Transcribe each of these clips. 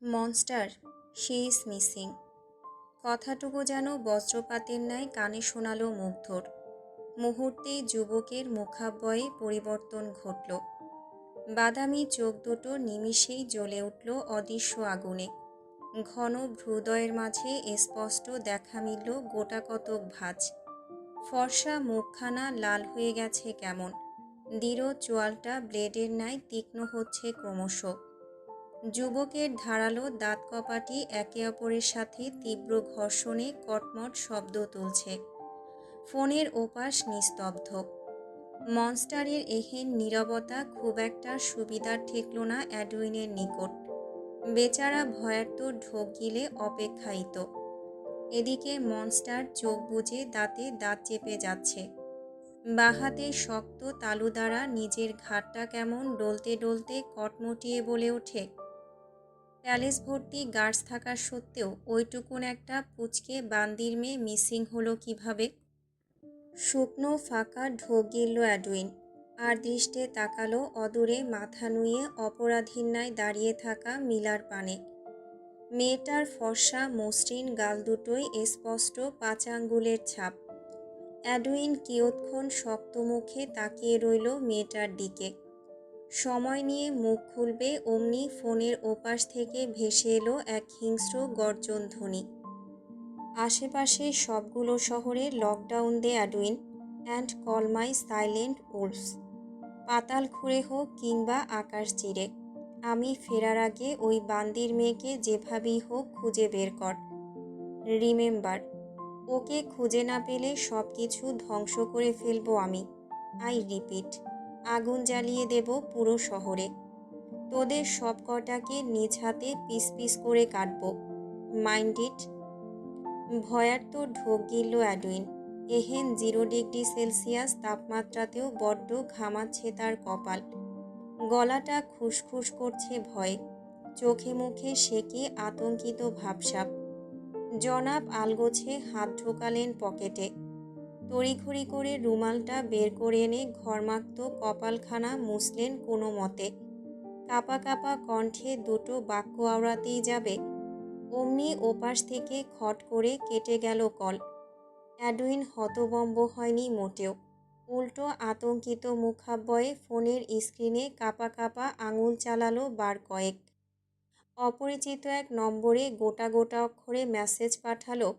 Monster, she is missing. কথাটুকু যেন বজ্রপাতের ন্যায় কানে শোনালো মুগ্ধর। মুহূর্তেই যুবকের মুখাবয়বে পরিবর্তন ঘটল। বাদামি চোখ দুটো নিমিষেই জ্বলে উঠল অদৃশ্য আগুনে। ঘন ভ্রুদয়ের মাঝে স্পষ্ট দেখা মিলল গোটাকতক ভাঁজ। ফর্সা মুখখানা লাল হয়ে গেছে কেমন। দৃঢ় চোয়ালটা ব্লেডের ন্যায় তীক্ষ্ণ হচ্ছে ক্রমশ। যুবকের ধারালো দাঁত কপাটি একে অপরের সাথে তীব্র ঘর্ষণে কটমট শব্দ তুলছে। ফোনের ওপাশ নিস্তব্ধ। মনস্টারের এহেন নীরবতা খুব একটা সুবিধার ঠেকল না অ্যাডউইনের নিকট। বেচারা ভয়ার্ত ঢোক গিলে অপেক্ষায়িত। এদিকে মনস্টার চোখ বুজে দাঁতে দাঁত চেপে যাচ্ছে। বাহাতে শক্ত তালু দ্বারা নিজের ঘাড়টা কেমন ডলতে ডলতে কটমটিয়ে বলে ওঠে, প্যালেস ভর্তি গার্ডস থাকা সত্ত্বেও ওইটুকুন একটা পুচকে বান্দির মেয়ে মিসিং হলো কিভাবে? শুকনো ফাঁকা ঢোক গিলল অ্যাডউইন। আর দৃষ্টে তাকালো অদূরে মাথা নুয়ে অপরাধীর ন্যায় দাঁড়িয়ে থাকা মিলার পানে। মেয়েটার ফর্সা মসৃণ গাল দুটোই স্পষ্ট 5 আঙ্গুলের ছাপ। অ্যাডউইন কিয়ৎক্ষণ শক্ত মুখে তাকিয়ে রইল মেয়েটার দিকে। সময় নিয়ে মুখ খুলবে অমনি ফোনের ওপাশ থেকে ভেসে এলো এক হিংস্র গর্জন ধ্বনি। আশেপাশে সবগুলো শহরে লকডাউন দে Edwin, and call my silent wolves. পাতাল খুঁড়ে হোক কিংবা আকাশ চিরে, আমি ফেরার আগে ওই বান্দির মেয়েকে যেভাবেই হোক খুঁজে বের কর। রিমেম্বার, ওকে খুঁজে না পেলে সব কিছু ধ্বংস করে ফেলবো আমি। আই রিপিট, আগুন জ্বালিয়ে দেব পুরো শহরে। তোদের সব কটাকে নিজ হাতে পিস পিস করে কাটবো। Mind it. ভয়ার্ত ঢোক গিলল অ্যাডউইন। এহেন 0 ডিগ্রি সেলসিয়াস তাপমাত্রাতেও বড্ড ঘামাচ্ছে তার কপাল। গলাটা খুসখুস করছে ভয়ে। চোখে মুখে সে কি আতঙ্কিত ভাবসাব। জনাব আলগোছে হাত ঢোকালেন পকেটে। তড়িঘড়ি করে রুমালটা বের করে এনে ঘর্মাক্ত কপালখানা মুছলেন কোনো মতে। কাঁপা কাঁপা কণ্ঠে দুটো বাক্য আওড়াতেই যাবে, অমনি ওপাশ থেকে খট করে কেটে গেল কল। অ্যাডউইন হতবম্ব হয়নি মোটেও, উল্টো আতঙ্কিত মুখাবয়বে ফোনের স্ক্রিনে কাঁপা কাঁপা আঙুল চালালো বার কয়েক। অপরিচিত এক নম্বরে গোটা গোটা অক্ষরে মেসেজ পাঠালো,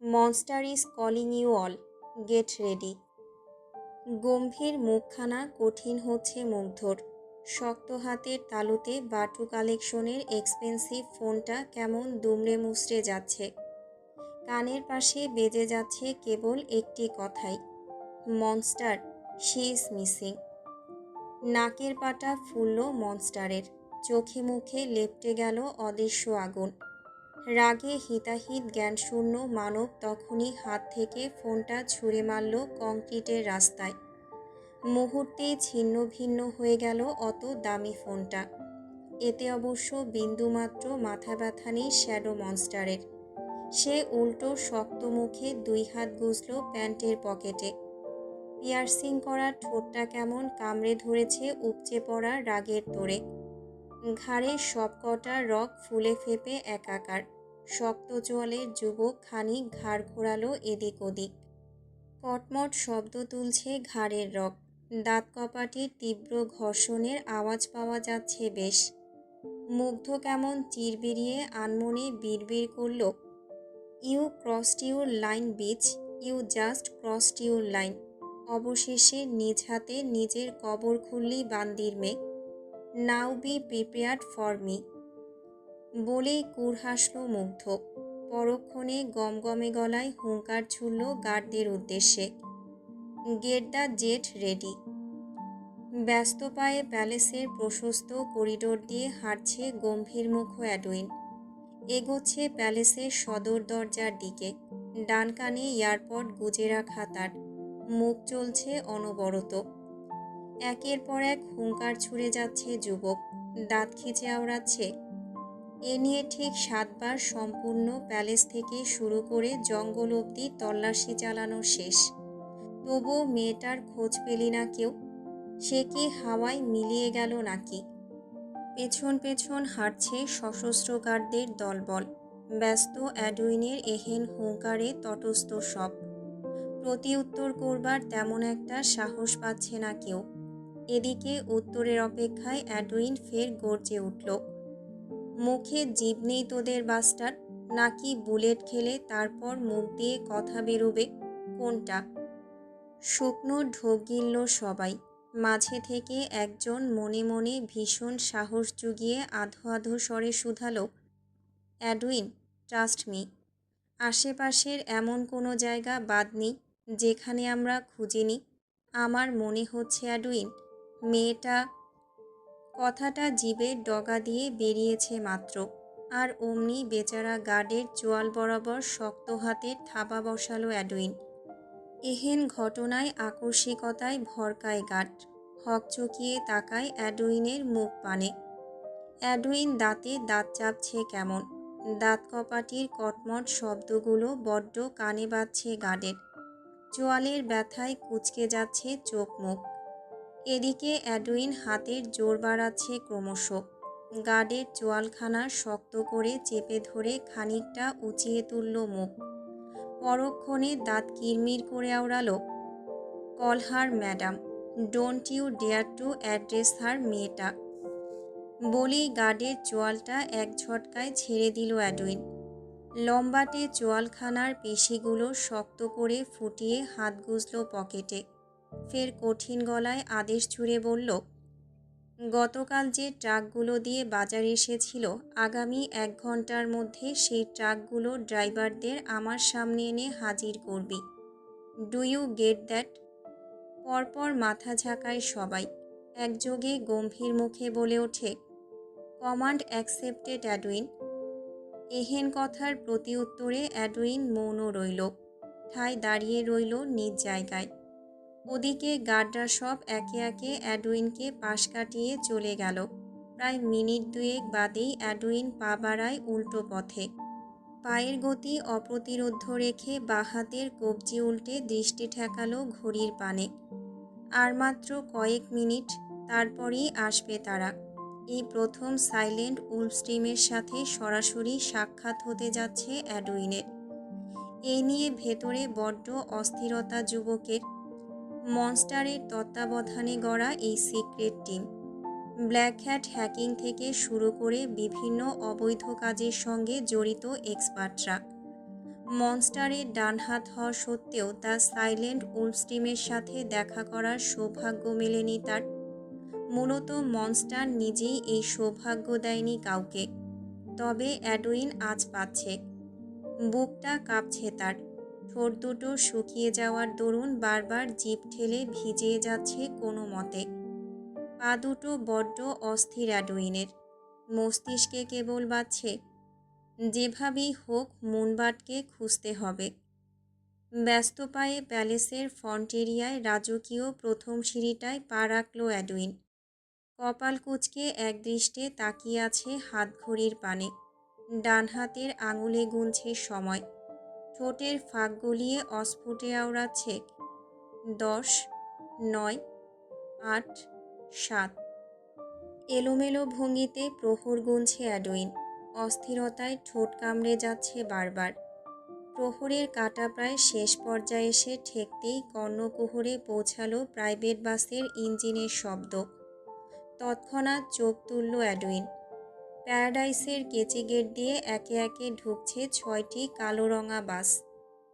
monster is calling you all, get ready. গম্ভীর মুখখানা কঠিন হচ্ছে মুগ্ধর। শক্ত হাতের তালুতে বাটু কালেকশনের এক্সপেন্সিভ ফোনটা কেমন দুমড়ে মুচড়ে যাচ্ছে। কানের পাশে বেজে যাচ্ছে কেবল একটি কথাই, মনস্টার, শি ইজ মিসিং। নাকের পাটা ফুলল মনস্টারের। চোখে মুখে লেপ্টে গেল অদৃশ্য আগুন। রাগে হিতাহিত জ্ঞানশূন্য মানব তখনই হাত থেকে ফোনটা ছুঁড়ে মারল কংক্রিটের রাস্তায়। মুহূর্তেই ছিন্ন ভিন্ন হয়ে গেল অত দামি ফোনটা। এতে অবশ্য বিন্দুমাত্র মাথা ব্যথা নেই শ্যাডো মনস্টারের। সে উল্টো শক্ত মুখে 2 হাত গুজল প্যান্টের পকেটে। পিয়ার্সিং করা ঠোঁটটা কেমন কামড়ে ধরেছে উপচে পড়া রাগের তোড়ে। ঘাড়ের সবকটা রগ ফুলে ফেপে একাকার। শক্ত চোয়ালের যুবক খানিক ঘাড় ঘোরালো এদিক ওদিক। কটমট শব্দ তুলছে ঘাড়ের রগ। দাঁত কপাটির তীব্র ঘর্ষণের আওয়াজ পাওয়া যাচ্ছে বেশ। মুগ্ধ কেমন চিরবিরিয়ে আনমনে বিড়বিড় করল, you crossed your line bitch, you just crossed your line. অবশেষে নিজ হাতে নিজের কবর খুললি বান্দির মেয়ে। Now be prepared for me. বলেই কুড় হাসল মুগ্ধ। পরক্ষণে গমগমে গলায় হুঙ্কার ছুড়ল গার্ডদের উদ্দেশ্যে, গেট দ্য জেট রেডি। ব্যস্ত পায়ে প্যালেসের প্রশস্ত করিডোর দিয়ে হাঁটছে গম্ভীর মুখ অ্যাডউইন। এগোচ্ছে প্যালেসের সদর দরজার দিকে। ডান কানে এয়ারপড গুজে রাখা তার। মুখ চলছে অনবরত। একের পর এক হুঙ্কার ছুড়ে যাচ্ছে যুবক। দাঁত খিচে আওড়াচ্ছে। এ নিয়ে ঠিক 7 বার সম্পূর্ণ প্যালেস থেকে শুরু করে জঙ্গল অবধি তল্লাশি চালানো শেষ। তবুও মেয়েটার খোঁজ পেলি না কেউ। সে কি হাওয়ায় মিলিয়ে গেল নাকি? পেছন পেছন হাঁটছে সশস্ত্র গার্ডদের দলবল। ব্যস্ত অ্যাডুইনের এহেন হুঙ্কারে তটস্থ সব। প্রতি উত্তর করবার তেমন একটা সাহস পাচ্ছে না কেউ। এদিকে উত্তরের অপেক্ষায় অ্যাডুইন ফের গর্জে উঠল। মুখে জিভ নেই তোদের বাস্টার? নাকি বুলেট খেলে তারপর মুখ দিয়ে কথা বেরোবে? কোনটা? শুকনো ঢোক গিলল সবাই। মাঝে থেকে একজন মনে মনে ভীষণ সাহস জুগিয়ে আধো আধো স্বরে শুধালো, অ্যাডুইন, ট্রাস্ট মি। আশেপাশের এমন কোনো জায়গা বাদ নেই যেখানে আমরা খুঁজিনি। আমার মনে হচ্ছে অ্যাডুইন, মেয়েটা। কথাটা জিভের ডগা দিয়ে বেরিয়েছে মাত্র, আর অমনি বেচারা গার্ডের চোয়াল বরাবর শক্ত হাতের থাবা বসালো অ্যাডুইন। এহেন ঘটনায় আকস্মিকতায় ভরকায় গার্ড। হকচকিয়ে তাকায় অ্যাডুইনের মুখ পানে। অ্যাডুইন দাঁতে দাঁত চাপছে কেমন। দাঁত কপাটির কটমট শব্দগুলো বড্ড কানে বাজছে গার্ডের। চোয়ালের ব্যথায় কুঁচকে যাচ্ছে চোখ মুখ। এদিকে অ্যাডুইন হাতের জোর বাড়াচ্ছে ক্রমশ। গার্ডের চোয়ালখানা শক্ত করে চেপে ধরে খানিকটা উঁচিয়ে তুলল মুখ। পরক্ষণে দাঁত কিরমির করে আওড়ালো, call her madam, don't you dare to address her মেয়েটা। বলেই গার্ডের চোয়ালটা এক ঝটকায় ছেড়ে দিল অ্যাডুইন। লম্বাটে চোয়ালখানার পেশিগুলো শক্ত করে ফুটিয়ে হাত গুজল পকেটে। ফের কঠিন গলায় আদেশ ছুড়ে বলল, গতকাল যে ট্রাকগুলো দিয়ে বাজার এসেছিল, আগামী 1 ঘন্টার মধ্যে সেই ট্রাকগুলো ড্রাইভারদের আমার সামনে এনে হাজির করবি। Do you get that? পরপর মাথা ঝাঁকায় সবাই। একযোগে গম্ভীর মুখে বলে ওঠে, কমান্ড অ্যাকসেপ্টেড অ্যাডুইন। এহেন কথার প্রতি উত্তরে অ্যাডুইন মৌন রইল। ঠায় দাঁড়িয়ে রইল নিজ জায়গায়। ওদিকে গার্ডরা সব একে একে অ্যাডুইনকে পাশ কাটিয়ে চলে গেল। প্রায় মিনিট 2 বাদেই অ্যাডুইন পা বাড়ায় উল্টো পথে। পায়ের গতি অপ্রতিরোধ্য রেখে বাঁ হাতের কবজি উল্টে দৃষ্টি ঠেকালো ঘড়ির পানে। আর মাত্র কয়েক মিনিট, তারপরই আসবে তারা। এই প্রথম সাইলেন্ট উলফস্ট্রিমের সাথে সরাসরি সাক্ষাৎ হতে যাচ্ছে অ্যাডুইনের। এই নিয়ে ভেতরে বড্ড অস্থিরতা যুবকের। মনস্টারের তত্ত্বাবধানে গড়া এই secret team. Black hat hacking থেকে শুরু করে বিভিন্ন অবৈধ কাজের সঙ্গে জড়িত এক্সপার্টরা। মনস্টারের ডানহাত হওয়া সত্ত্বেও তার সাইলেন্ট উলফস্ট্রিমের সাথে দেখা করার সৌভাগ্য মেলেনি তার। মূলত মনস্টার নিজেই এই সৌভাগ্য দেয়নি কাউকে। তবে অ্যাডুইন আজ পাচ্ছে। বুকটা কাঁপছে তার। ঠোঁট দুটো শুকিয়ে যাওয়ার দরুন বারবার জিভ ঠেলে ভিজিয়ে যাচ্ছে কোনো মতে। পা দুটো বড্ড অস্থির অ্যাডুইনের। মস্তিষ্কে কেবল বাজছে, যেভাবেই হোক মুনবাটকে খুঁজতে হবে। ব্যস্ত পায়ে প্যালেসের ফ্রন্ট এরিয়ায় রাজকীয় প্রথম সিঁড়িটায় পা রাখল অ্যাডুইন। কপাল কুঁচকে একদৃষ্টে তাকিয়ে আছে হাতঘড়ির পানে। ডান হাতের আঙুলে গুনছে সময়। ঠোঁটের ফাঁক গলিয়ে অস্ফুটে আওড়াচ্ছে 10, 9, 8, 7। এলোমেলো ভঙ্গিতে প্রহর গুনছে অ্যাডুইন। অস্থিরতায় ঠোঁট কামড়ে যাচ্ছে বারবার। প্রহরের কাঁটা প্রায় শেষ পর্যায়ে এসে ঠেকতেই কর্ণকুহরে পৌঁছালো প্রাইভেট বাসের ইঞ্জিনের শব্দ। তৎক্ষণাৎ চোখ তুলল অ্যাডুইন। প্যারাডাইসের কেচি গেট দিয়ে একে একে ঢুকছে 6টি কালো রঙা বাস।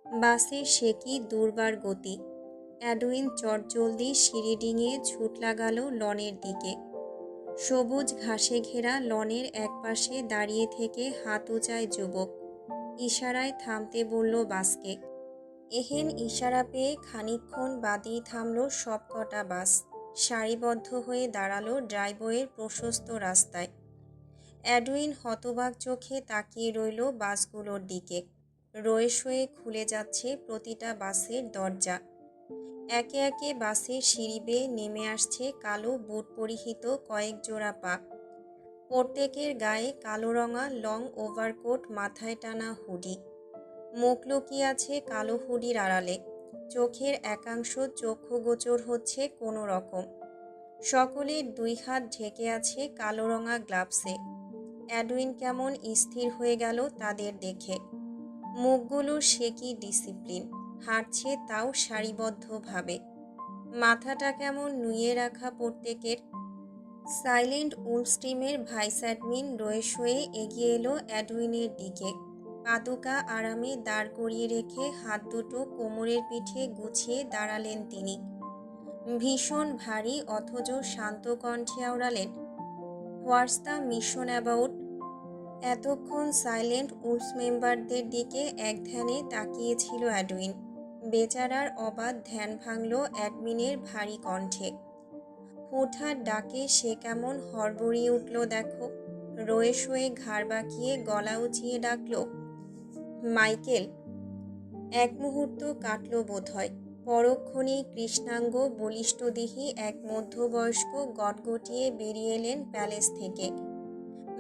বাসের সে কি দুর্বার গতি। অ্যাডুইন চটজলদি সিঁড়ি ডিঙিয়ে ছুট লাগালো লনের দিকে। সবুজ ঘাসে ঘেরা লনের একপাশে দাঁড়িয়ে থেকে হাত উঁচায় যুবক। ইশারায় থামতে বলল বাসকে। এহেন ইশারা পেয়ে খানিকক্ষণ বাদেই থামল সবকটা বাস। সারিবদ্ধ হয়ে দাঁড়ালো ড্রাইভওয়ের প্রশস্ত রাস্তায়। অ্যাডুইন হতবাক চোখে তাকিয়ে রইল বাসগুলোর দিকে। রয়ে সয়ে খুলে যাচ্ছে প্রতিটা বাসের দরজা। একে একে বাসের সিঁড়ি বেয়ে নেমে আসছে কালো বুট পরিহিত কয়েক জোড়া পা। প্রত্যেকের গায়ে কালো রঙা লং ওভারকোট, মাথায় টানা হুডি। মুখ লুকিয়ে আছে কালো হুডির আড়ালে। চোখের একাংশ চক্ষুগোচর হচ্ছে কোনো রকম। সকলের দুই হাত ঢেকে আছে কালো রঙা গ্লাভসে। অ্যাডউইন কেমন স্থির হয়ে গেল তাদের দেখে। মুখগুলো সে কি ডিসিপ্লিন, হাঁটছে তাও সারিবদ্ধভাবে। মাথাটা কেমন নুয়ে রাখা প্রত্যেকের। সাইলেন্ট উলফ টিমের ভাইস অ্যাডমিন রয়েস হয়ে এগিয়ে এলো অ্যাডউইনের দিকে। পাদুকা আরামে দাঁড় করিয়ে রেখে হাত দুটো কোমরের পিঠে গুছিয়ে দাঁড়ালেন তিনি। ভীষণ ভারী অথচ শান্ত কণ্ঠে আওড়ালেন, হোয়াটস দ্য মিশন অ্যাবাউট? এতক্ষণ সাইলেন্ট উলফ মেম্বারদের দিকে এক ধ্যানে তাকিয়েছিল অ্যাডউইন। বেচারার অবাধ ধ্যান ভাঙল অ্যাডমিনের ভারী কণ্ঠে। হুটহাট ডাকে সে কেমন হড়বড়িয়ে উঠল দেখো। রয়েস হয়ে ঘাড় বাঁকিয়ে গলা উঁচিয়ে ডাকল, মাইকেল। এক মুহূর্ত কাটল বোধহয়। পরক্ষণেই কৃষ্ণাঙ্গ বলিষ্ঠদেহী এক মধ্যবয়স্ক গটগটিয়ে বেরিয়ে এলেন প্যালেস থেকে।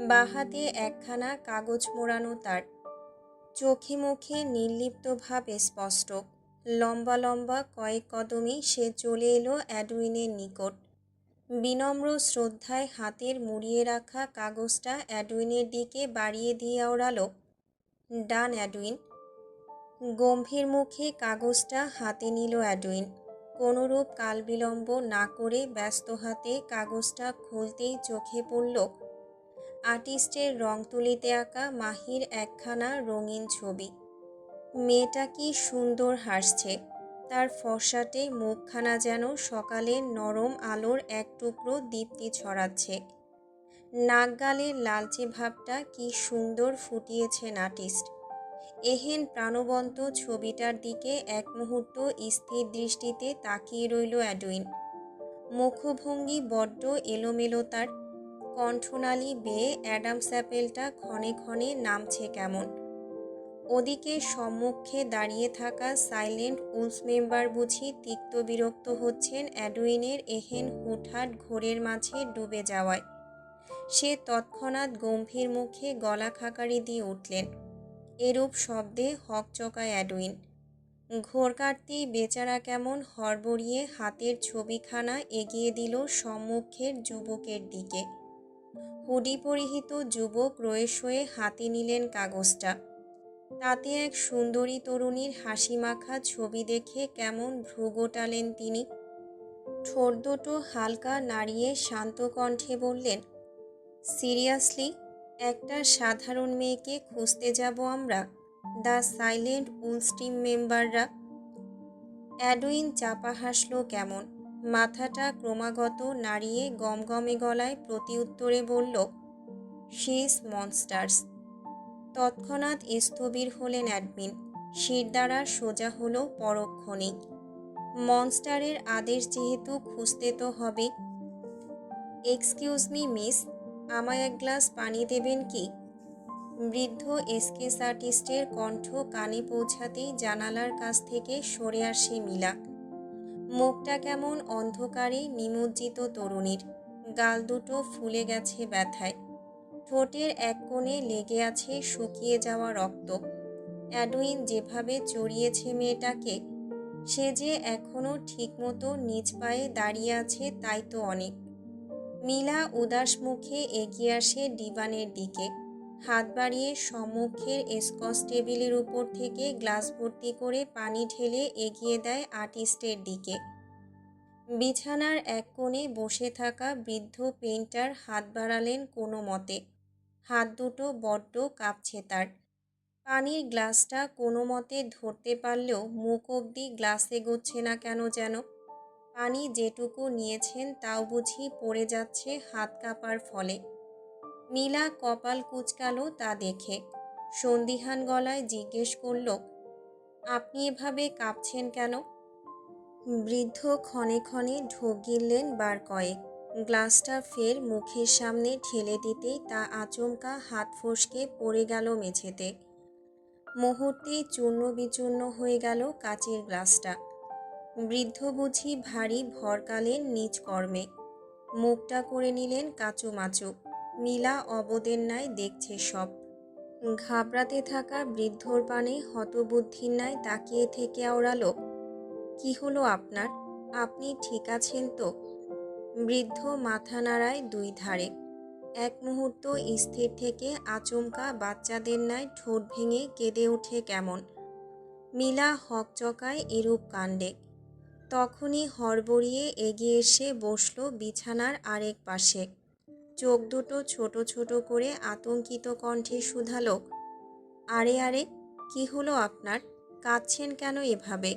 বাহাতে একখানা কাগজ মোড়ানো তার। চোখে মুখে নির্লিপ্তভাব স্পষ্ট। লম্বা লম্বা কয়েক কদমেই সে চলে এলো অ্যাডউইনের নিকট। বিনম্র শ্রদ্ধায় হাতের মুড়িয়ে রাখা কাগজটা অ্যাডউইনের দিকে বাড়িয়ে দিয়ে আওড়ালো, ডান অ্যাডউইন। গম্ভীর মুখে কাগজটা হাতে নিল অ্যাডউইন। কোনোরূপ কালবিলম্ব না করে ব্যস্ত হাতে কাগজটা খুলতেই চোখে পড়ল আর্টিস্টের রং তুলিতে আঁকা মাহির একখানা রঙিন ছবি। মেয়েটা কি সুন্দর হাসছে। তার ফর্সাটে মুখখানা যেন সকালের নরম আলোর এক টুকরো দীপ্তি ছড়াচ্ছে। নাক গালের লালচে ভাবটা কি সুন্দর ফুটিয়েছেন আর্টিস্ট। এহেন প্রাণবন্ত ছবিটার দিকে এক মুহূর্ত স্থির দৃষ্টিতে তাকিয়ে রইল অ্যাডউইন। মুখভঙ্গি বড্ড এলোমেলো তার। কণ্ঠনালী বেয়ে অ্যাডাম স্যাপেলটা ক্ষণে ক্ষণে নামছে কেমন। ওদিকে সম্মুখে দাঁড়িয়ে থাকা সাইলেন্ট উলফ মেম্বার বুঝি তিক্ত বিরক্ত হচ্ছেন অ্যাডউইনের এহেন হুটহাট ঘোরের মাঝে ডুবে যাওয়ায়। সে তৎক্ষণাৎ গম্ভীর মুখে গলা খাকারি দিয়ে উঠলেন। এরূপ শব্দে হকচকায় অ্যাডউইন। ঘোর কাটতেই বেচারা কেমন হড়বড়িয়ে হাতের ছবিখানা এগিয়ে দিল সম্মুখের যুবকের দিকে। হুডি পরিহিত যুবক রয়েস হয়ে হাতে নিলেন কাগজটা। তাতে এক সুন্দরী তরুণীর হাসিমাখা ছবি দেখে কেমন ভ্রু গোটালেন তিনি। ঠোঁট দুটো হালকা নাড়িয়ে শান্ত কণ্ঠে বললেন, সিরিয়াসলি? একটা সাধারণ মেয়েকে খুঁজতে যাব আমরা, দ্য সাইলেন্ট উলফ টিম মেম্বাররা? অ্যাডউইন চাপা হাসল কেমন। মাথাটা ক্রমাগত নাড়িয়ে গমগমে গলায় প্রতি উত্তরে বলল, শি ইজ মনস্টার্স। তৎক্ষণাৎ স্থবির হলেন অ্যাডমিন। শিরদাঁড়া সোজা হলো পরক্ষণেই। মনস্টারের আদেশ যেহেতু খুঁজতে তো হবে। এক্সকিউজ মি মিস, আমায় এক গ্লাস পানি দেবেন কি? বৃদ্ধ এসকেস আর্টিস্টের কণ্ঠ কানে পৌঁছাতেই জানালার কাছ থেকে সরে আসে মিলা। মুখটা কেমন অন্ধকারে নিমজ্জিত তরুণীর। গাল দুটো ফুলে গেছে ব্যথায়। ঠোঁটের এক কোণে লেগে আছে শুকিয়ে যাওয়া রক্ত। অ্যাডউইন যেভাবে চড়িয়েছে মেয়েটাকে, সে যে এখনও ঠিকমতো নিজ পায়ে দাঁড়িয়ে আছে তাই তো অনেক। মিলা উদাস মুখে এগিয়ে আসে ডিভানের দিকে। হাত বাড়িয়ে সম্মুখের স্কচ টেবিলের উপর থেকে গ্লাস ভর্তি করে পানি ঢেলে এগিয়ে দেয় আর্টিস্টের দিকে। বিছানার এক কোণে বসে থাকা বৃদ্ধ পেইন্টার হাত বাড়ালেন কোনো মতে। হাত দুটো বড্ড কাঁপছে তার। পানির গ্লাসটা কোনো মতে ধরতে পারলেও মুখ অবধি গ্লাস এগোচ্ছে না কেন যেন। পানি যেটুকু নিয়েছেন তাও বুঝি পড়ে যাচ্ছে হাত কাঁপার ফলে। মিলা কপাল কুঁচকালো তা দেখে। সন্দিহান গলায় জিজ্ঞেস করল, আপনি এভাবে কাঁপছেন কেন? বৃদ্ধ ক্ষণে ক্ষণে ঢোক গিললেন বার কয়েক। গ্লাসটা ফের মুখের সামনে ঠেলে দিতেই তা আচমকা হাত ফসকে পড়ে গেল মেঝেতে। মুহূর্তেই চূর্ণ বিচূর্ণ হয়ে গেল কাচের গ্লাসটা। বৃদ্ধ বুঝি ভারী ভরকালেন নিজ কর্মে। মুখটা করে নিলেন কাচুমাচু। মিলা অবদের ন্যায় দেখছে সব। ঘাবড়াতে থাকা বৃদ্ধর পানে হতবুদ্ধির ন্যায় তাকিয়ে থেকে আওড়ালো, কি হলো আপনার? আপনি ঠিক আছেন তো? বৃদ্ধ মাথা নাড়ায় দুই ধারে। এক মুহূর্ত স্থির থেকে আচমকা বাচ্চাদের ন্যায় ঠোঁট ভেঙে কেঁদে ওঠে কেমন। মিলা হকচকায় এরূপ কাণ্ডে। তখনই হড়বড়িয়ে এগিয়ে এসে বসল বিছানার আরেক পাশে। চোখ দুটো ছোট ছোট করে আতঙ্কিত কণ্ঠে শুধালো, আরে আরে, কি হলো আপনার? কাঁদছেন কেন এভাবে?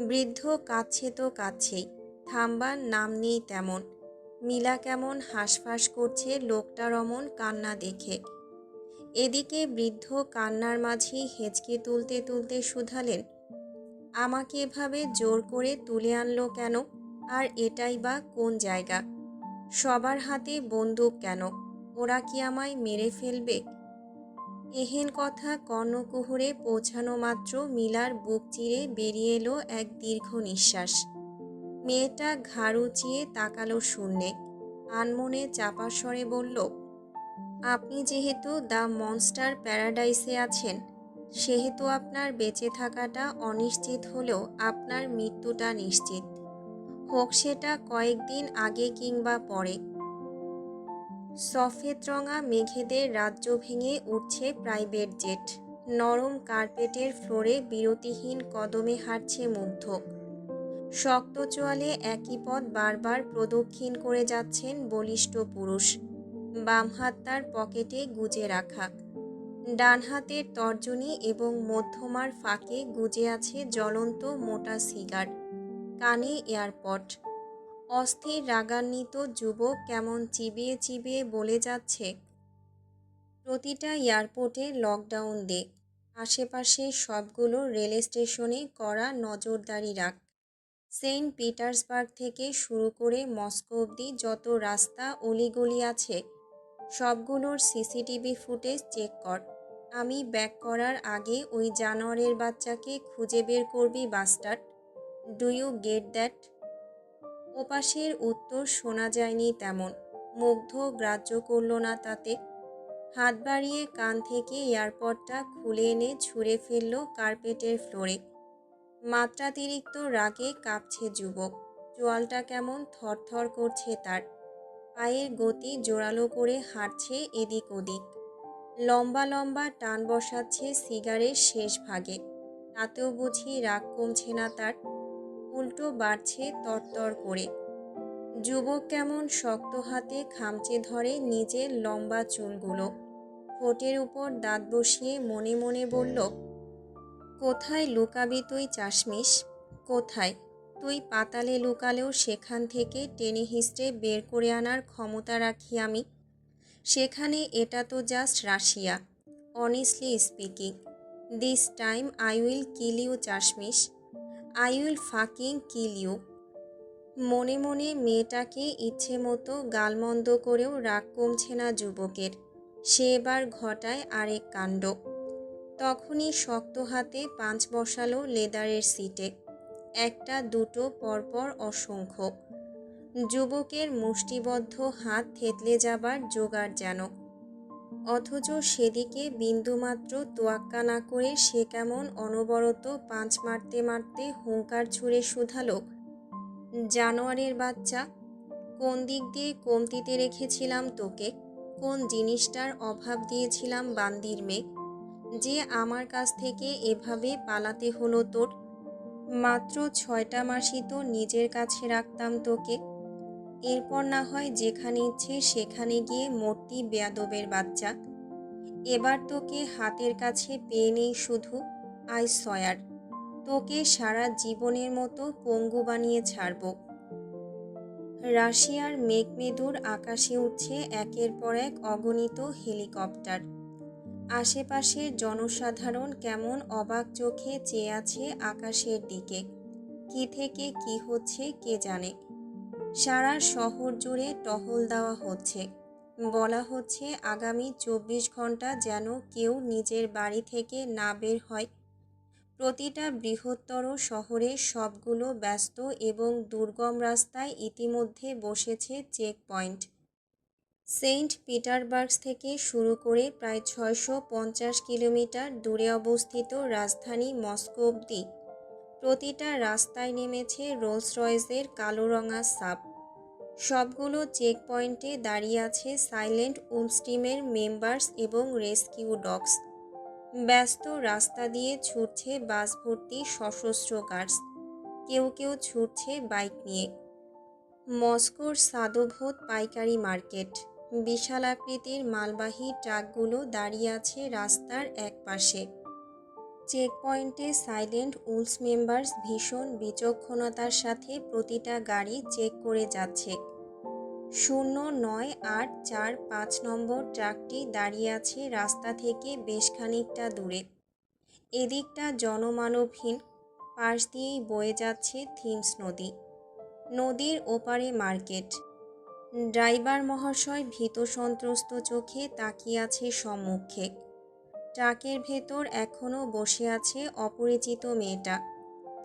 বৃদ্ধ কাঁদছে তো কাঁদছেই, থামবার নাম নেই তেমন। মিলা কেমন হাঁসফাঁস করছে লোকটার অমন কান্না দেখে। এদিকে বৃদ্ধ কান্নার মাঝেই হেঁচকি তুলতে তুলতে শুধালেন, আমাকে এভাবে জোর করে তুলে আনলো কেন? আর এটাই বা কোন জায়গা? সবার হাতে বন্দুক কেন? ওরা কি আমায় মেরে ফেলবে? এহেন কথা কর্ণকুহরে পৌঁছানো মাত্র মিলার বুক চিরে বেরিয়ে এলো এক দীর্ঘ নিঃশ্বাস। মেয়েটা ঘাড় উঁচিয়ে তাকালো শূন্যে। আনমনে চাপা স্বরে বলল, আপনি যেহেতু দ্য মনস্টার প্যারাডাইসে আছেন, সেহেতু আপনার বেঁচে থাকাটা অনিশ্চিত হলেও আপনার মৃত্যুটা নিশ্চিত, হোক সেটা কয়েকদিন আগে কিংবা পরে। সফেদরঙা মেঘেদের রাজ্য ভেঙে উঠছে প্রাইভেট জেট। নরম কার্পেটের ফ্লোরে বিরতিহীন কদমে হাঁটছে মুগ্ধ। শক্ত চোয়ালে একই পথ বারবার প্রদক্ষিণ করে যাচ্ছেন বলিষ্ঠ পুরুষ, বাম হাত তার পকেটে গুজে রাখা। ডান হাতের তর্জনী এবং মধ্যমার ফাঁকে গুজে আছে জ্বলন্ত মোটা সিগার, কানে এয়ারপড। অস্থির রাগান্বিত যুবক কেমন চিবিয়ে চিবিয়ে বলে যাচ্ছে, প্রতিটা এয়ারপোর্টে লকডাউন দে, আশেপাশে সবগুলো রেল স্টেশনে কড়া নজরদারি রাখ, সেন্ট পিটার্সবার্গ থেকে শুরু করে মস্কো অবধি যত রাস্তা অলিগলি আছে সবগুলোর সিসিটিভি ফুটেজ চেক কর। আমি ব্যাক করার আগে ওই জানোয়ারের বাচ্চাকে খুঁজে বের করবি bastard. Do you get that? ওপাশের উত্তর শোনা যায়নি তেমন। মুগ্ধ গ্রাহ্য করল না তাতে। হাত বাড়িয়ে কান থেকে এয়ারপডটা খুলে এনে ছুঁড়ে ফেলল কার্পেটের ফ্লোরে। মাত্রাতিরিক্ত রাগে কাঁপছে যুবক। চোয়ালটা কেমন থরথর করছে তার। পায়ের গতি জোরালো করে হাঁটছে এদিক ওদিক। লম্বা লম্বা টান বসাচ্ছে সিগারের শেষ ভাগে। তাতেও বুঝি রাগ কমছে না তার, উল্টো বাড়ছে তরতর করে। যুবক কেমন শক্ত হাতে খামচে ধরে নিজের লম্বা চুলগুলো। ঠোঁটের উপর দাঁত বসিয়ে মনে মনে বলল, কোথায় লুকাবি তুই চাশমিশ? কোথায়? তুই পাতালে লুকালেও সেখান থেকে টেনে হিঁচড়ে বের করে আনার ক্ষমতা রাখি আমি। সেখানে এটা তো just Russia. Honestly speaking, this time I will kill you চাশমিশ। I will fucking kill you. মনে মনে মেয়েটাকে ইচ্ছে মতো গালমন্দ করেও রাগ কমছে না যুবকের। সে এবার ঘটায় আরেক কাণ্ড। তখনই শক্ত হাতে পাঁচ বসালো লেদারের সিটে। একটা দুটো পরপর অসংখ্য। যুবকের মুষ্টিবদ্ধ হাত থেতলে যাবার জোগাড় যেন। অথচ সেদিকে বিন্দুমাত্র তোয়াক্কা না করে সে কেমন অনবরত পাঁচ মারতে মারতে হুঙ্কার ছুঁড়ে শুধালো, জানোয়ারের বাচ্চা, কোন দিক দিয়ে কমতিতে রেখেছিলাম তোকে? কোন জিনিসটার অভাব দিয়েছিলাম বান্দির মেয়ে, যে আমার কাছ থেকে এভাবে পালাতে হলো তোর? মাত্র 6টা মাসই তো নিজের কাছে রাখতাম তোকে। এরপর না হয় যেখানে ইচ্ছে সেখানে গিয়ে মূর্তি বেয়াদবের বাচ্চা। এবার তোকে হাতের কাছে পেয়ে নেই শুধু, আই সয়ার, তোকে সারা জীবনের মতো পঙ্গু বানিয়ে ছাড়ব। রাশিয়ার মেঘমেদুর আকাশে উঠছে একের পর এক অগণিত হেলিকপ্টার। আশেপাশের জনসাধারণ কেমন অবাক চোখে চেয়ে আছে আকাশের দিকে। কি থেকে কি হচ্ছে কে জানে। সারা শহর জুড়ে টহল দেওয়া হচ্ছে। বলা হচ্ছে আগামী 24 ঘন্টা যেন কেউ নিজের বাড়ি থেকে না বের হয়। প্রতিটা বৃহত্তর শহরে সবগুলো ব্যস্ত এবং দুর্গম রাস্তায় ইতিমধ্যে বসেছে চেক পয়েন্ট। সেন্ট পিটারবার্গ থেকে শুরু করে প্রায় 650 কিলোমিটার দূরে অবস্থিত রাজধানী মস্কো অবধি প্রতিটা রাস্তায় নেমেছে রোলস রয়েসের কালো রঙা সাব। সবগুলো চেক পয়েন্টে দাঁড়িয়ে আছে সাইলেন্ট উলফ টিমের মেম্বার্স এবং রেস্কিউ ডগস। ব্যস্ত রাস্তা দিয়ে ছুটছে বাস ভর্তি সশস্ত্র গার্ডস, কেউ কেউ ছুটছে বাইক নিয়ে। মস্কোর সাদোভোত পাইকারি মার্কেট, বিশাল আকৃতির মালবাহী ট্রাকগুলো দাঁড়িয়ে আছে রাস্তার এক পাশে। চেক পয়েন্টে সাইলেন্ট উলফ মেম্বার্স ভীষণ বিচক্ষণতার সাথে প্রতিটা গাড়ি চেক করে যাচ্ছে। 09845 নম্বর ট্রাকটি দাঁড়িয়ে আছে রাস্তা থেকে বেশ খানিকটা দূরে। এদিকটা জনমানবহীন, পাশ দিয়েই বয়ে যাচ্ছে থিমস নদী। নদীর ওপারে মার্কেট। ড্রাইভার মহাশয় ভীত সন্ত্রস্ত চোখে তাকিয়ে আছে সম্মুখে। ট্রাকের ভেতর এখনও বসে আছে অপরিচিত মেয়েটা।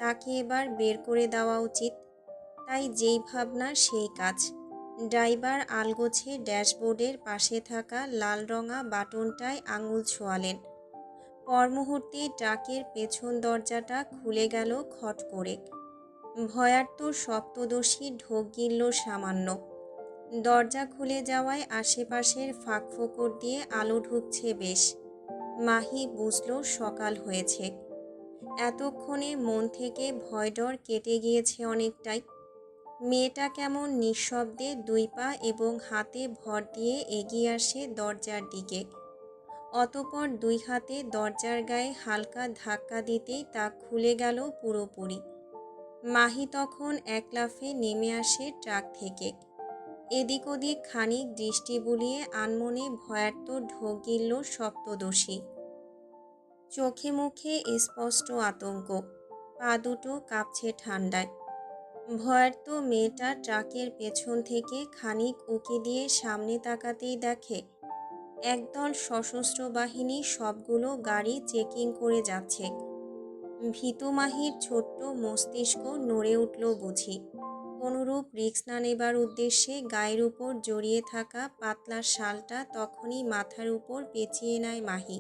তাকে এবার বের করে দেওয়া উচিত, তাই যেই ভাবনা সেই কাজ। ড্রাইভার আলগোছে ড্যাশবোর্ডের পাশে থাকা লাল রঙা বাটনটায় আঙুল ছোঁয়ালেন। পর মুহূর্তে ট্রাকের পেছন দরজাটা খুলে গেল খট করে। ভয়ার্ত সপ্তদশী ঢোক গিলল সামান্য। দরজা খুলে যাওয়ায় আশেপাশের ফাঁকফোকর দিয়ে আলো ঢুকছে বেশ। মাহি বুঝল সকাল হয়েছে। এতক্ষণে মন থেকে ভয়ডর কেটে গিয়েছে অনেকটাই। মেয়েটা কেমন নিঃশব্দে 2 পা এবং হাতে ভর দিয়ে এগিয়ে আসে দরজার দিকে। অতঃপর 2 হাতে দরজার গায়ে হালকা ধাক্কা দিতেই তা খুলে গেল পুরোপুরি। মাহি তখন এক লাফে নেমে আসে ট্রাক থেকে। এদিক ওদিক খানিক দৃষ্টি বুলিয়ে আনমনে ভয়ার্ত ঢোক গিলল সপ্তদশী। চোখে মুখে স্পষ্ট আতঙ্ক, পা দুটো কাঁপছে ঠান্ডায়। ভয়ার্ত মেয়েটা ট্রাকের পেছন থেকে খানিক উঁকি দিয়ে সামনে তাকাতেই দেখে একদল সশস্ত্র বাহিনী সবগুলো গাড়ি চেকিং করে যাচ্ছে। ভীতু মাহির ছোট্ট মস্তিষ্ক নড়ে উঠল বুঝি। কোনরূপ রিস্ক না নেবার উদ্দেশ্যে গায়ের উপর জড়িয়ে থাকা পাতলা শালটা তখনই মাথার উপর পেঁচিয়ে নেয় মাহি।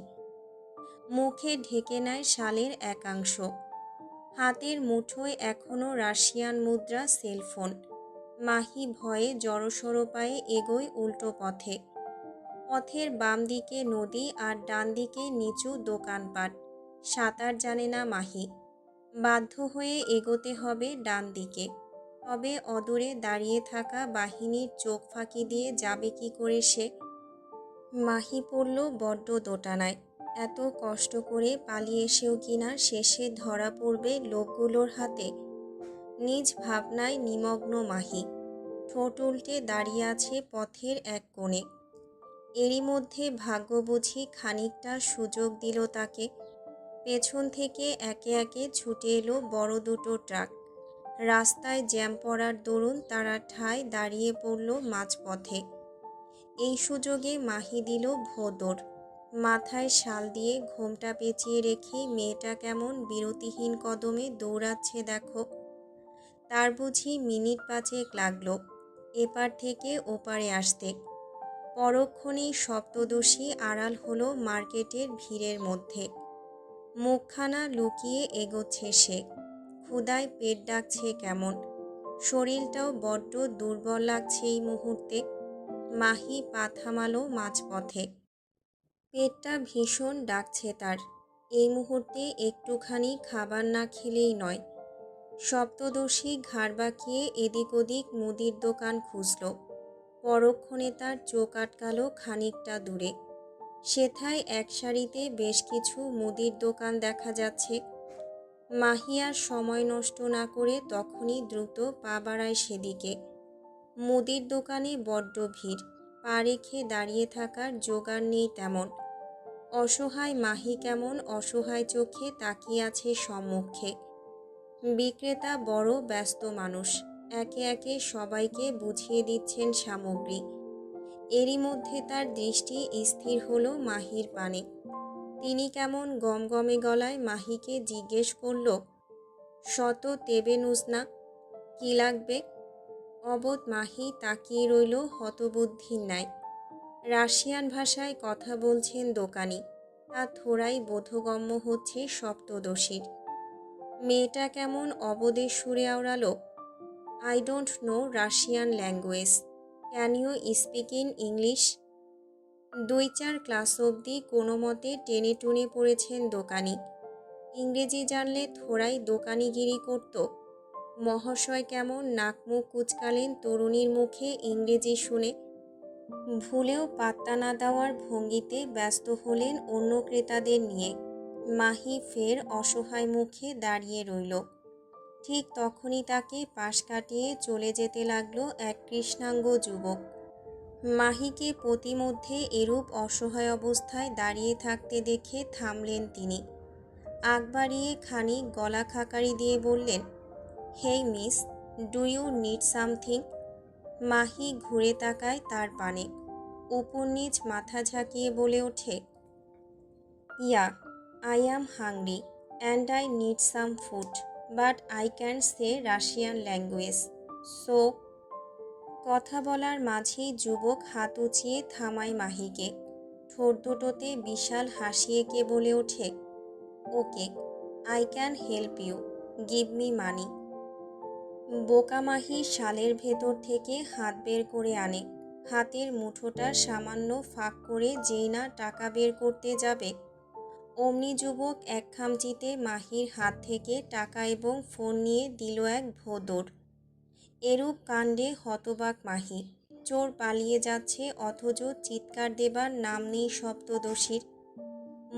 মুখে ঢেকে নেয় শালের একাংশ। হাতের মুঠোয় এখনও রাশিয়ান মুদ্রা সেলফোন। মাহি ভয়ে জড়সড় পায়ে এগোয় উল্টো পথে। পথের বাম দিকে নদী আর ডান দিকে নিচু দোকানপাট। সাঁতার জানে না মাহি। বাধ্য হয়ে এগোতে হবে ডান দিকে। তবে অদূরে দাঁড়িয়ে থাকা বাহিনীর চোখ ফাঁকি দিয়ে যাবে কি করে সে? মাহি পড়ল বড্ড দোটানায়। এত কষ্ট করে পালিয়ে এসেও কিনা শেষে ধরা পড়বে লোকগুলোর হাতে। নিজ ভাবনায় নিমগ্ন মাহি। ঠোঁট উল্টে দাঁড়িয়ে আছে পথের এক কোণে। এরই মধ্যে ভাগ্য বুঝি খানিকটা সুযোগ দিল তাকে। পেছন থেকে একে একে ছুটে এলো বড় দুটো ট্রাক। রাস্তায় জ্যাম পড়ার দরুন তারা ঠায় দাঁড়িয়ে পড়ল মাঝপথে। এই সুযোগে মাহি দিল ভোঁদড়। মাথায় শাল দিয়ে ঘোমটা পেঁচিয়ে রেখে মেয়েটা কেমন বিরতিহীন কদমে দৌড়াচ্ছে দেখো। তার বুঝি মিনিট 5 লাগল এপার থেকে ওপারে আসতে। পরক্ষণেই সপ্তদশী আড়াল হলো মার্কেটের ভিড়ের মধ্যে। মুখখানা লুকিয়ে এগোচ্ছে সে। ক্ষুধায় পেট ডাকছে কেমন। শরীরটাও বড্ড দুর্বল লাগছে এই মুহূর্তে। মাহি পা থামালো মাঝপথে। পেটটা ভীষণ ডাকছে তার। এই মুহূর্তে একটুখানি খাবার না খেলেই নয়। সপ্তদশী ঘাড় বাঁকিয়ে এদিক ওদিক মুদির দোকান খুঁজল। পরক্ষণে তার চোখ আটকাল খানিকটা দূরে। সেথায় এক সারিতে বেশ কিছু মুদির দোকান দেখা যাচ্ছে। মাহি আর সময় নষ্ট না করে তখনই দ্রুত পা বাড়ায় সেদিকে। মুদির দোকানে বড্ড ভিড়। পা রেখে দাঁড়িয়ে থাকার জোগাড় নেই তেমন। অসহায় মাহি কেমন অসহায় চোখে তাকিয়ে আছে সম্মুখে। বিক্রেতা বড় ব্যস্ত মানুষ, একে একে সবাইকে বুঝিয়ে দিচ্ছেন সামগ্রী। এরই মধ্যে তার দৃষ্টি স্থির হলো মাহির পানে। তিনি কেমন গমগমে গলায় মাহিকে জিজ্ঞেস করল, শত তেবে নুজনা, কি লাগবে? অবোধ মাহি তাকিয়ে রইল হতবুদ্ধির ন্যায়। রাশিয়ান ভাষায় কথা বলছেন দোকানি, তা থোড়াই বোধগম্য হচ্ছে সপ্তদশীর। মেয়েটা কেমন অবদে সুরে আওড়ালো, I don't know Russian language, can you speak in English? 2-4 class অবধি কোনো মতে টেনে টুনে পড়েছেন দোকানি। ইংরেজি জানলে থোড়াই দোকানিগিরি করত। মহাশয় কেমন নাক মুখ কুঁচকালেন তরুণীর মুখে ইংরেজি শুনে। ভুলেও পাত্তা না দেওয়ার ভঙ্গিতে ব্যস্ত হলেন অন্য ক্রেতাদের নিয়ে। মাহি ফের অসহায় মুখে দাঁড়িয়ে রইল। ঠিক তখনই তাকে পাশ কাটিয়ে চলে যেতে লাগলো এক কৃষ্ণাঙ্গ যুবক। মাহিকে প্রতিমধ্যে এরূপ অসহায় অবস্থায় দাঁড়িয়ে থাকতে দেখে থামলেন তিনি। আগ বাড়িয়ে খানিক গলা খাকারি দিয়ে বললেন, hey miss, do you need something? Mahi ঘুরে তাকায় তার পানে। উপর নিচ মাথা ঝাঁকিয়ে বলে ওঠে, yeah, I am hungry and I need some food, but I can say Russian language, so. কথা বলার মাঝেই যুবক হাত উঁচিয়ে থামায় মাহিকে। ঠোঁট দুটোতে বিশাল হাসি এঁকে বলে ওঠে, okay, I can help you, give me money. বোকা মাহি শালের ভেতর থেকে হাত বের করে আনে। হাতের মুঠোটা সামান্য ফাঁক করে যেই না টাকা বের করতে যাবে, অমনি যুবক এক খামচিতে মাহির হাত থেকে টাকা এবং ফোন নিয়ে দিল এক ভোঁদড়। এরূপ কাণ্ডে হতবাক মাহি। চোর পালিয়ে যাচ্ছে অথচ চিৎকার দেবার নাম নেই সপ্তদশীর।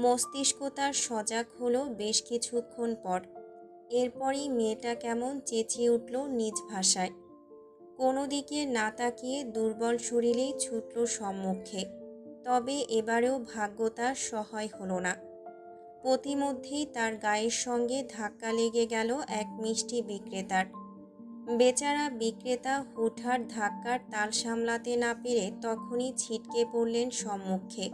মস্তিষ্ক তার সজাগ হলো বেশ কিছুক্ষণ পর। এরপরই মেয়েটা কেমন চেঁচিয়ে উঠল নিজ ভাষায়। কোনো দিকে না তাকিয়ে দুর্বল শরীরেই ছুটল সম্মুখে। তবে এবারেও ভাগ্য তার সহায় হলো না। প্রতিমধ্যেই তার গায়ের সঙ্গে ধাক্কা লেগে গেল এক মিষ্টি বিক্রেতার। বেচারা বিক্রেতা হুটহাট ধাক্কার তাল সামলাতে না পেরে তখনই ছিটকে পড়লেন সম্মুখে।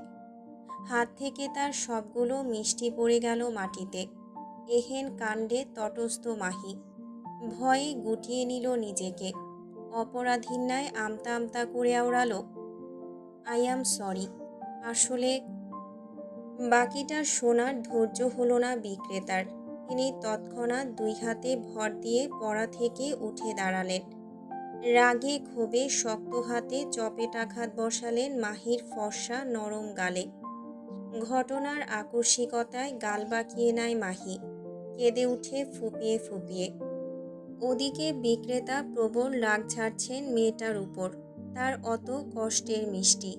হাত থেকে তার সবগুলো মিষ্টি পড়ে গেল মাটিতে। এহেন কাণ্ডে তটস্থ মাহি। ভয়ে গুটিয়ে নিল নিজেকে। অপরাধীর ন্যায় আমতা আমতা করে আওড়াল, আই অ্যাম সরি, আসলে। বাকিটা শোনার ধৈর্য হলো না বিক্রেতার। তিনি তৎক্ষণাৎ 2 হাতে ভর দিয়ে পড়া থেকে উঠে দাঁড়ালেন। রাগে ক্ষোভে শক্ত হাতে চপেটাঘাত বসালেন মাহির ফর্সা নরম গালে। ঘটনার আকস্মিকতায় গাল বাঁকিয়ে নেয় মাহি। কেঁদে উঠে ফুঁপিয়ে ফুঁপিয়ে। ওদিকে বিক্রেতা প্রবল রাগ ঝাড়ছেন মেয়েটার উপর। তার অত কষ্টের মিষ্টি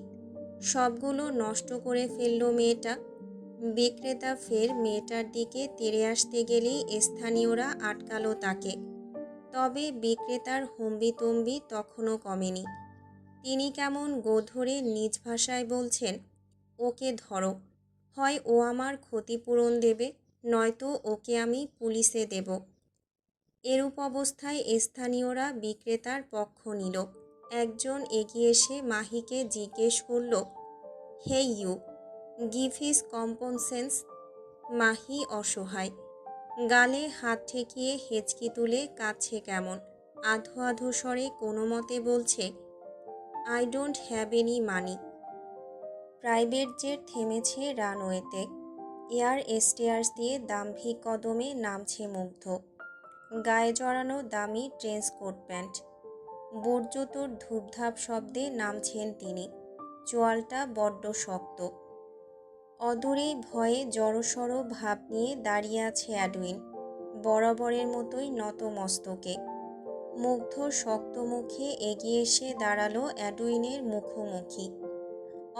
সবগুলো নষ্ট করে ফেলল মেয়েটা। বিক্রেতা ফের মেয়েটার দিকে তেড়ে আসতে গেলেই স্থানীয়রা আটকালো তাকে। তবে বিক্রেতার হম্বিতম্বি তখনও কমেনি। তিনি কেমন গোধরে নিজ ভাষায় বলছেন, ওকে ধরো, হয় ও আমার ক্ষতিপূরণ দেবে, নয়তো ওকে আমি পুলিশে দেব। এরূপ অবস্থায় স্থানীয়রা বিক্রেতার পক্ষ নিল। একজন এগিয়ে এসে মাহিকে জিজ্ঞেস করল, hey you, give his compensation. Mahi অসহায়। গালে হাত ঠেকিয়ে হেঁচকি তুলে কাঁদছে কেমন। আধো আধো স্বরে কোনো মতে বলছে, I don't have any money. Private jet থেমেছে রানওয়েতে। এয়ার স্টেয়ার্স দিয়ে দাম্ভিক কদমে নামছে মুগ্ধ। গায়ে জড়ানো দামি ট্রেন্স কোট প্যান্ট। বুট জুতোর ধূপধাপ শব্দে নামছেন তিনি। চোয়ালটা বড্ড শক্ত। অদূরেই ভয়ে জড়সড় ভাব নিয়ে দাঁড়িয়ে আছে অ্যাডউইন, বরাবরের মতোই নত মস্তকে। মুগ্ধ শক্ত মুখে এগিয়ে এসে দাঁড়ালো অ্যাডউইনের মুখোমুখি।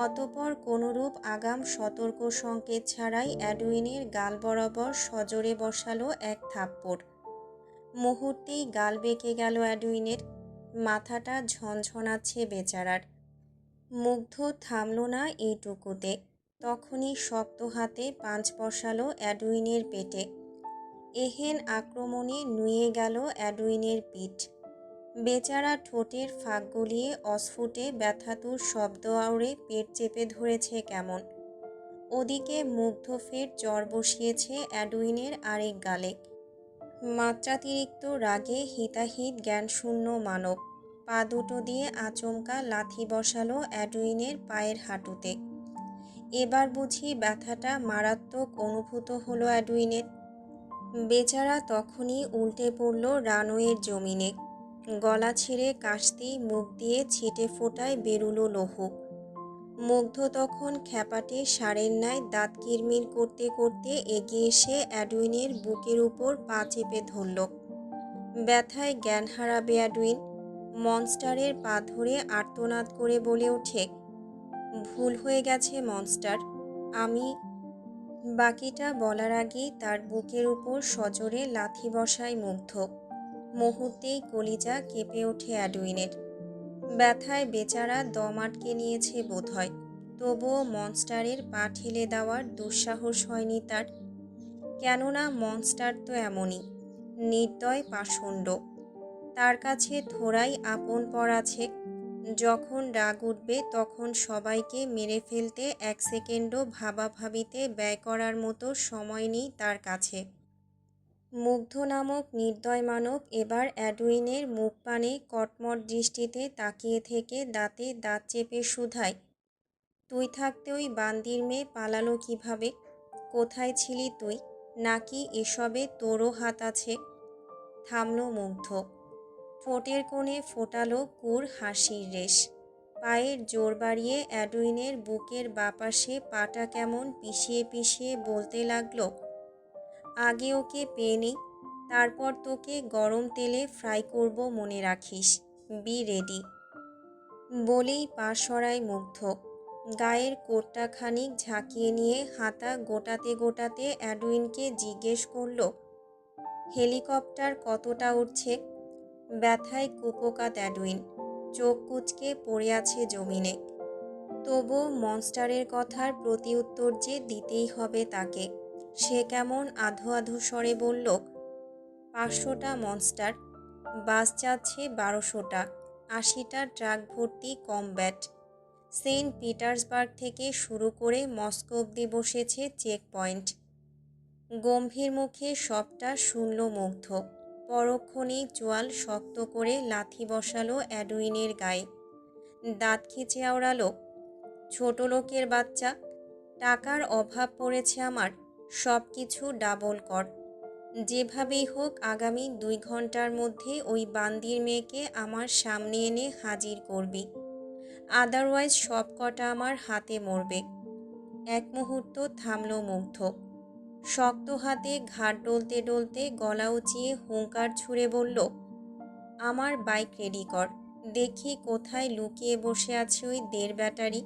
অতপর কোনরূপ আগাম সতর্ক সংকেত ছাড়াই অ্যাডউইনের গাল বরাবর সজোরে বসালো এক থাপ্পড়। মুহূর্তেই গাল বেঁকে গেল অ্যাডউইনের। মাথাটা ঝনঝনাচ্ছে বেচারার। মুগ্ধ থামল না এইটুকুতে। তখনই শক্ত হাতে পাঁচ বসালো অ্যাডউইনের পেটে। এহেন আক্রমণে নুয়ে গেল অ্যাডউইনের পিঠ। বেচারা ঠোঁটের ফাঁক গলিয়ে অস্ফুটে ব্যথাতুর শব্দ আওড়ে পেট চেপে ধরেছে কেমন। ওদিকে মুগ্ধ ফের জ্বর বসিয়েছে অ্যাডউইনের আরেক গালে। মাত্রাতিরিক্ত রাগে হিতাহিত জ্ঞানশূন্য মানব পা দুটো দিয়ে আচমকা লাথি বসালো অ্যাডউইনের পায়ের হাঁটুতে। এবার বুঝি ব্যথাটা মারাত্মক অনুভূত হলো অ্যাডউইনের। বেচারা তখনই উল্টে পড়ল রানওয়ের জমিনে। গলা ছিঁড়ে কাশতেই মুখ দিয়ে ছিটে ফোটায় বেরুলো লৌহ। মুগ্ধ তখন খ্যাপাটে ষাঁড়ের ন্যায় দাঁত কিরমির করতে করতে এগিয়ে এসে অ্যাডুইনের বুকের উপর পা চেপে ধরল। ব্যথায় জ্ঞান হারাবে অ্যাডুইন। মনস্টারের পা ধরে আর্তনাদ করে বলে ওঠে, ভুল হয়ে গেছে মনস্টার, আমি। বাকিটা বলার আগেই তার বুকের উপর সজোরে লাথি বসায় মুগ্ধ। মুহূর্তেই কলিজা কেঁপে ওঠে অ্যাডুইনের। ব্যথায় বেচারা দম আটকে নিয়েছে বোধহয়, তবুও মনস্টারের পা ঠেলে দেওয়ার দুঃসাহস হয়নি তার। কেননা মনস্টার তো এমনই, নির্দয় পাষণ্ড। তার কাছে থোড়াই আপনপর আছে। যখন রাগ উঠবে তখন সবাইকে মেরে ফেলতে 1 সেকেন্ডও ভাবাভাবিতে ব্যয় করার মতো সময় নেই তার কাছে। মুগ্ধ নামক নির্দয় মানব এবার অ্যাডুইনের মুখ পানে কটমট দৃষ্টিতে তাকিয়ে থেকে দাঁতে দাঁত চেপে শুধায়, তুই থাকতে ওই বান্দির মেয়ে পালালো কিভাবে? কোথায় ছিলি তুই? নাকি এসবে তোরও হাত আছে? থামল মুগ্ধ। ঠোঁটের কোণে ফোটালো কুর হাসির রেশ। পায়ের জোর বাড়িয়ে অ্যাডুইনের বুকের বাপাশে পাটা কেমন পিষিয়ে পিষিয়ে বলতে লাগলো, আগে ওকে পেয়ে নেই, তারপর তোকে গরম তেলে ফ্রাই করব, মনে রাখিস, বি রেডি। বলেই পা সরায় মুগ্ধ। গায়ের কোটটা খানিক ঝাঁকিয়ে নিয়ে হাতা গোটাতে গোটাতে অ্যাডুইনকে জিজ্ঞেস করল, হেলিকপ্টার কতটা উঠছে? ব্যথায় কুপোকাত অ্যাডুইন, চোখ কুঁচকে পড়ে আছে জমিনে। তবুও মনস্টারের কথার প্রতি উত্তর যে দিতেই হবে তাকে। সে কেমন আধো আধো স্বরে বলল, 500টা মনস্টার, বাস যাচ্ছে 1200টা, 80টা ট্রাক ভর্তি কমব্যাট। সেন্ট পিটার্সবার্গ থেকে শুরু করে মস্কো অব্দি বসেছে চেক পয়েন্ট। গম্ভীর মুখে সবটা শুনল মুগ্ধ। পরক্ষণেই চোয়াল শক্ত করে লাথি বসালো অ্যাডুইনের গায়ে। দাঁত খিচে আওড়ালো, ছোট লোকের বাচ্চা, টাকার অভাব পড়েছে আমার, সব কিছু ডাবল কর। যেভাবেই হোক আগামী 2 ঘন্টার মধ্যে ওই বান্দির মেয়েকে আমার সামনে এনে হাজির করবি, আদারওয়াইজ সব কটা আমার হাতে মরবে। এক মুহূর্ত থামল মুগ্ধ। শক্ত হাতে ঘাড় ডলতে ডলতে গলা উঁচিয়ে হুঙ্কার ছুঁড়ে বলল, আমার বাইক রেডি কর, দেখি কোথায় লুকিয়ে বসে আছে ওই দের ব্যাটারি।